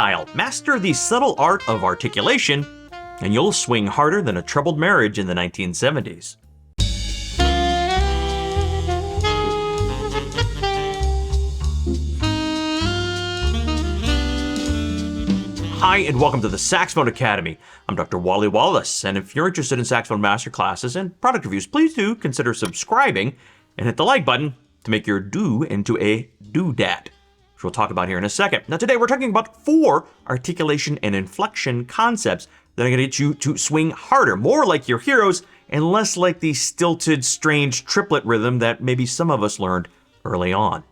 style. Master the subtle art of articulation, and you'll swing harder than a troubled marriage in the 1970s. Hi, and welcome to the Saxophone Academy. I'm Dr. Wally Wallace, and if you're interested in saxophone master classes and product reviews, please do consider subscribing and hit the like button to make your do into a Doo-dat, which we'll talk about here in a second. Now today we're talking about 4 articulation and inflection concepts that are going to get you to swing harder, more like your heroes, and less like the stilted, strange triplet rhythm that maybe some of us learned early on.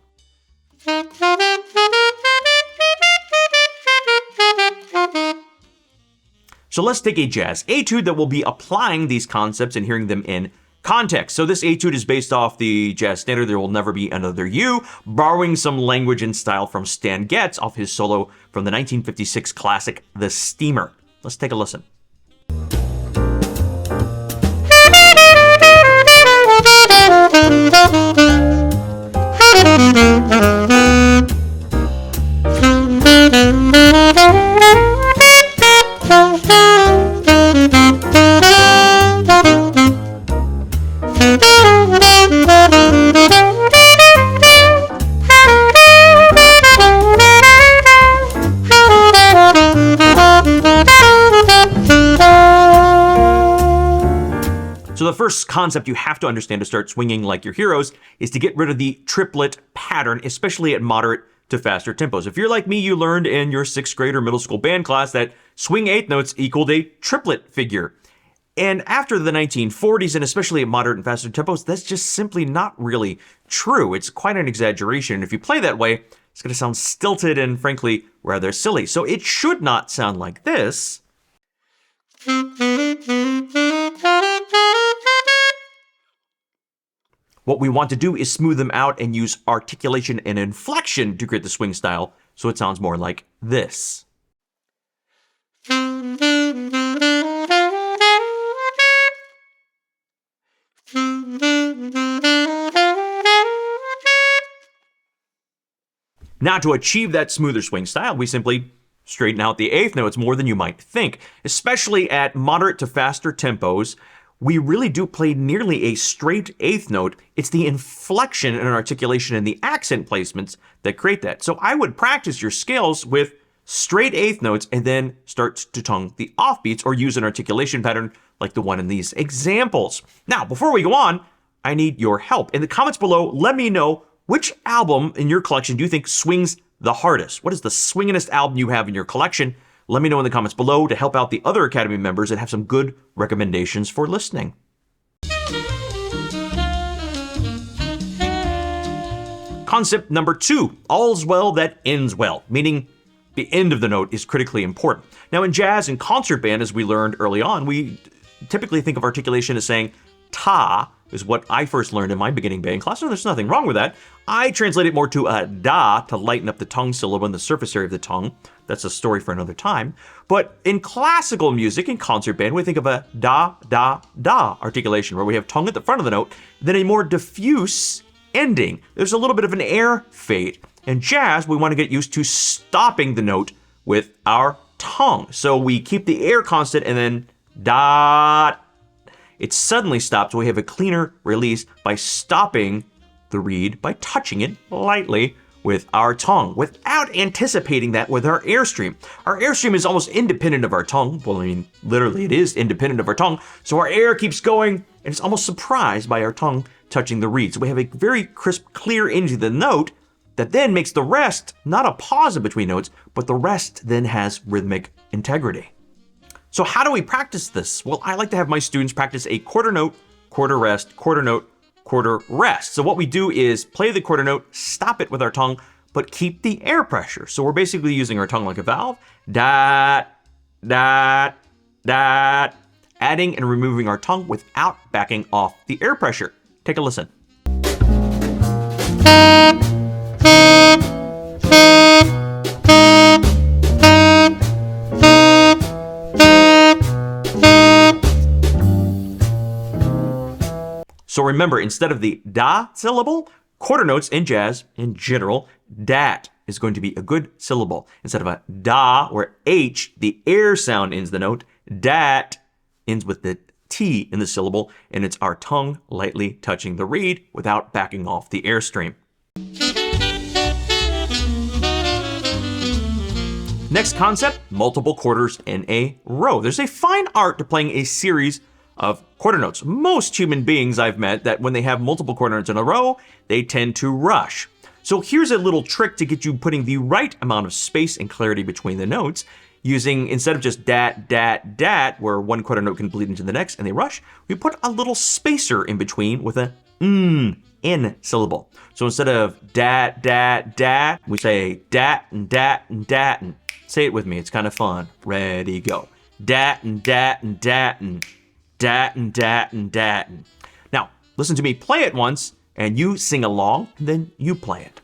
So let's take a jazz etude that will be applying these concepts and hearing them in context. So this etude is based off the jazz standard There Will Never Be Another You, borrowing some language and style from Stan Getz off his solo from the 1956 classic The Steamer. Let's take a listen. So the first concept you have to understand to start swinging like your heroes is to get rid of the triplet pattern, especially at moderate to faster tempos. If you're like me, you learned in your 6th grade or middle school band class that swing 8th notes equaled a triplet figure. And after the 1940s, and especially at moderate and faster tempos, that's just simply not really true. It's quite an exaggeration. If you play that way, it's going to sound stilted and frankly rather silly. So it should not sound like this. What we want to do is smooth them out and use articulation and inflection to create the swing style so it sounds more like this. Now, to achieve that smoother swing style, we simply straighten out the 8th notes more than you might think. Especially at moderate to faster tempos, we really do play nearly a straight 8th note. It's the inflection and articulation and the accent placements that create that. So I would practice your scales with straight 8th notes and then start to tongue the offbeats or use an articulation pattern like the one in these examples. Now, before we go on, I need your help. In the comments below, let me know which album in your collection do you think swings the hardest? What is the swingingest album you have in your collection? Let me know in the comments below to help out the other Academy members and have some good recommendations for listening. Concept number 2, all's well that ends well, meaning the end of the note is critically important. Now in jazz and concert band, as we learned early on, we typically think of articulation as saying ta is what I first learned in my beginning band class, and there's nothing wrong with that. I translate it more to a da to lighten up the tongue syllable and the surface area of the tongue. That's a story for another time. But in classical music, in concert band, we think of a da, da, da articulation, where we have tongue at the front of the note, then a more diffuse ending. There's a little bit of an air fade. In jazz, we want to get used to stopping the note with our tongue. So we keep the air constant and then da. It suddenly stops, so we have a cleaner release by stopping the reed by touching it lightly with our tongue without anticipating that with our airstream. Our airstream is almost independent of our tongue. Well, I mean, literally it is independent of our tongue. So our air keeps going and it's almost surprised by our tongue touching the reed. So we have a very crisp, clear into the note that then makes the rest not a pause in between notes, but the rest then has rhythmic integrity. So how do we practice this? Well, I like to have my students practice a quarter note, quarter rest, quarter note, quarter rest. So what we do is play the quarter note, stop it with our tongue, but keep the air pressure. So we're basically using our tongue like a valve, dat, dat, dat, adding and removing our tongue without backing off the air pressure. Take a listen. So remember, instead of the da syllable, quarter notes in jazz, in general, dat is going to be a good syllable. Instead of a da, where H, the air sound ends the note, dat ends with the T in the syllable, and it's our tongue lightly touching the reed without backing off the airstream. Next concept, multiple quarters in a row. There's a fine art to playing a series of quarter notes. Most human beings I've met that when they have multiple quarter notes in a row, they tend to rush. So here's a little trick to get you putting the right amount of space and clarity between the notes, using, instead of just dat, dat, dat, where one quarter note can bleed into the next and they rush, we put a little spacer in between with a N syllable. So instead of dat, dat, dat, we say dat and dat and dat and. Say it with me, it's kind of fun. Ready, go. Dat and dat and dat and dat and dat and dat and. Now, listen to me play it once, and you sing along, and then you play it.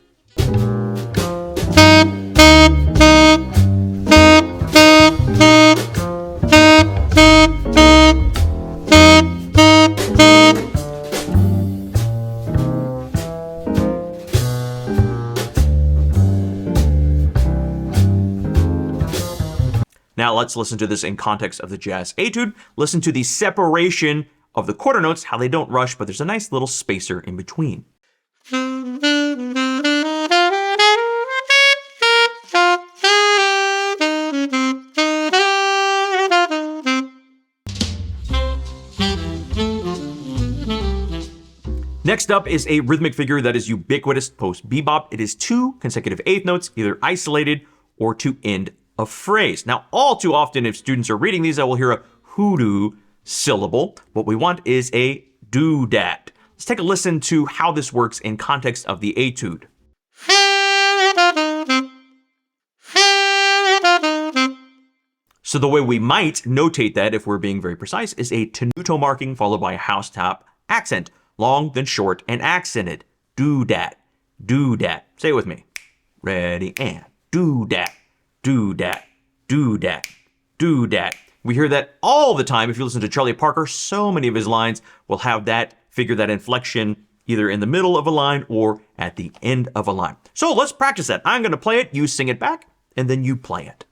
Now let's listen to this in context of the jazz etude. Listen to the separation of the quarter notes, how they don't rush, but there's a nice little spacer in between. Next up is a rhythmic figure that is ubiquitous post bebop. It is 2 consecutive eighth notes, either isolated or to end a phrase. Now, all too often, if students are reading these, I will hear a hoodoo syllable. What we want is a doo-dat. Let's take a listen to how this works in context of the etude. So the way we might notate that, if we're being very precise, is a tenuto marking followed by a house-top accent. Long, then short, and accented. Doo-dat, doo-dat. Say it with me. Ready, and doo-dat. Doo-dat, doo-dat, doo-dat. We hear that all the time. If you listen to Charlie Parker, so many of his lines will have that figure, that inflection, either in the middle of a line or at the end of a line. So let's practice that. I'm going to play it, you sing it back, and then you play it.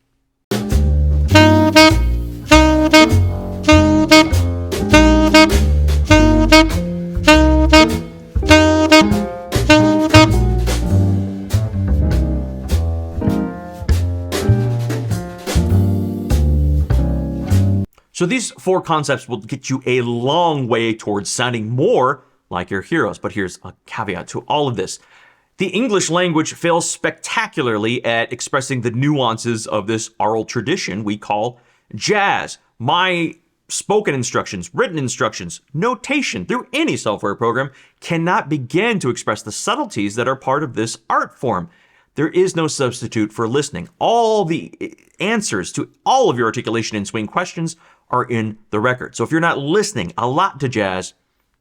So these 4 concepts will get you a long way towards sounding more like your heroes. But here's a caveat to all of this. The English language fails spectacularly at expressing the nuances of this oral tradition we call jazz. My spoken instructions, written instructions, notation through any software program cannot begin to express the subtleties that are part of this art form. There is no substitute for listening. All the answers to all of your articulation and swing questions are in the record. So if you're not listening a lot to jazz,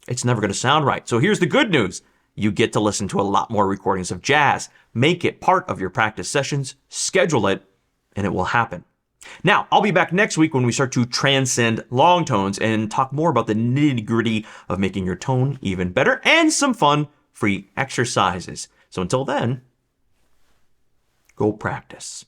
it's never going to sound right. So here's the good news. You get to listen to a lot more recordings of jazz. Make it part of your practice sessions, schedule it, and it will happen. Now, I'll be back next week when we start to transcend long tones and talk more about the nitty-gritty of making your tone even better and some fun free exercises. So until then, go practice.